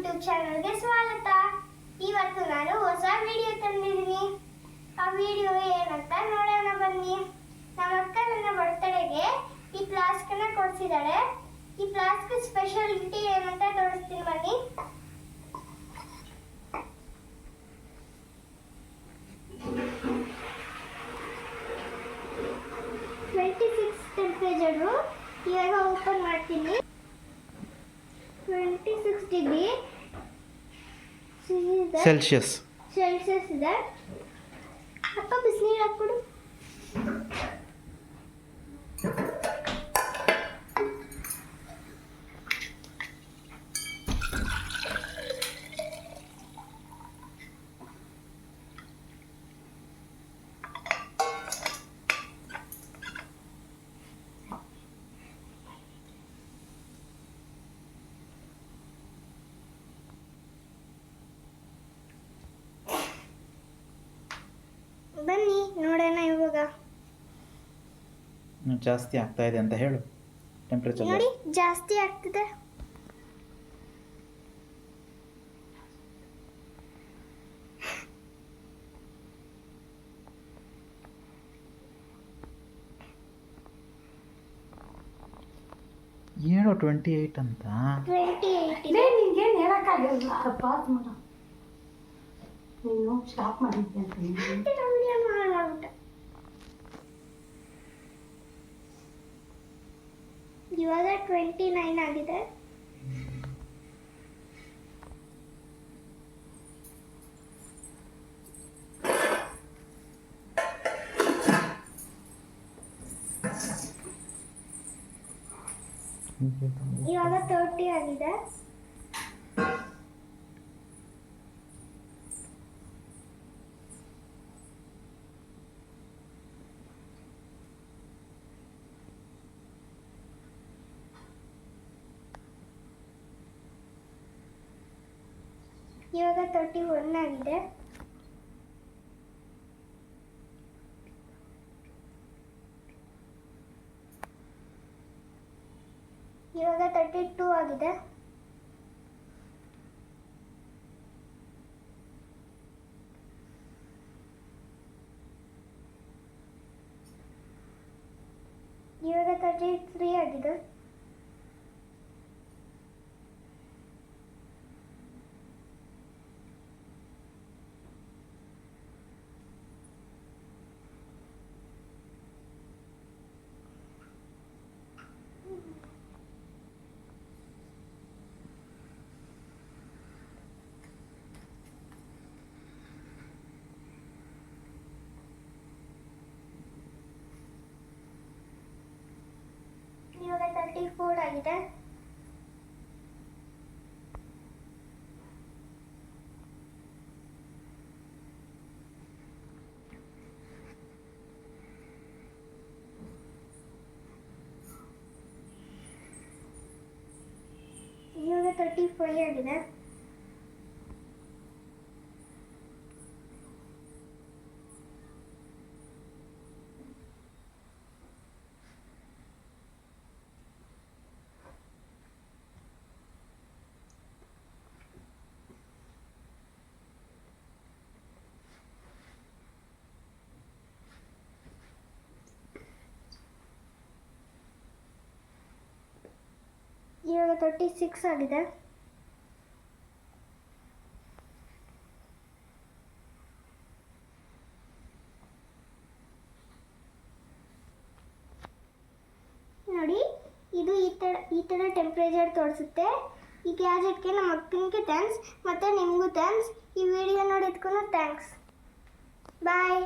YouTube ಚಾನಲ್ಗೆ ಸ್ವಾಗತ. ಇವತ್ತು ನಾನು ಹೊಸ ವಿಡಿಯೋ ತಂದಿದ್ದೀನಿ. ಆ ವಿಡಿಯೋ ಏನಂತ ನೋಡೋಣ ಬನ್ನಿ. ನಮ್ಮ ಅಕ್ಕ ನನ್ನ ಬರ್ತಡೆಗೆ ಈ ಫ್ಲಾಸ್ಕ್ ಅನ್ನ ಕೊಡಿಸಿದ್ದಾಳೆ. ಈ ಫ್ಲಾಸ್ಕ್ ಸ್ಪೆಷಾಲಿಟಿ ಏನಂತ ತೋರಿಸ್ತೀನಿ ಬನ್ನಿ. ಟೆಂಪರೇಚರ್ ಇವಾಗ ಓಪನ್ ಮಾಡ್ತೀನಿ. 26 ಡಿಗ್ರಿ ಸೆಲ್ಸಿಯಸ್ ಇದೆ. ಅಪ್ಪ ಬಿಸಿನೀರು ಹಾಕ್ಬಿಡು. ಬನ್ನಿ ನೋಡೋಣ. ಇವಾಗ ಜಾಸ್ತಿ ಆಗ್ತಾ ಇದೆ ಅಂತ ಹೇಳು. ಟೆಂಪರೇಚರ್ ನೋಡಿ ಜಾಸ್ತಿ ಆಗ್ತಿದೆ. ಏನೋ 28 ಅಂತ. 28 ಇದೆ. ನಿಂಗೇನು ಹೇಳಕ್ಕಾಗಲ್ಲ. ಪಾಸ್ ಮಾಡು. ನೀನು ಸ್ಟಾಪ್ ಮಾಡಿದ್ದೆ ಅಂತ ಇವಾಗ 29 ಆಗಿದೆ. ಇವಾಗ 30 ಆಗಿದೆ. ಇವಾಗ 31 ಆಗಿದೆ. ಇವಾಗ 32 ಆಗಿದೆ. ಇವಾಗ 33 ಆಗಿದೆ. ಇವಾಗ 34 ಆಗಿದೆ. ಇವಾಗ 35 ಆಗಿದೆ. ಇವಾಗ 36 ಆಗಿದೆ. ನೋಡಿ ಇದು ಈ ಥರ ಟೆಂಪ್ರೇಚರ್ ತೋರಿಸುತ್ತೆ. ಈ ಗ್ಯಾಜೆಟ್ಗೆ ನಮ್ಮ ಅಕ್ಕನಿಗೆ ಥ್ಯಾಂಕ್ಸ್ ಮತ್ತು ನಿಮಗೂ ಥ್ಯಾಂಕ್ಸ್. ಈ ವಿಡಿಯೋ ನೋಡಿದ್ಕೂ ಥ್ಯಾಂಕ್ಸ್. ಬಾಯ್.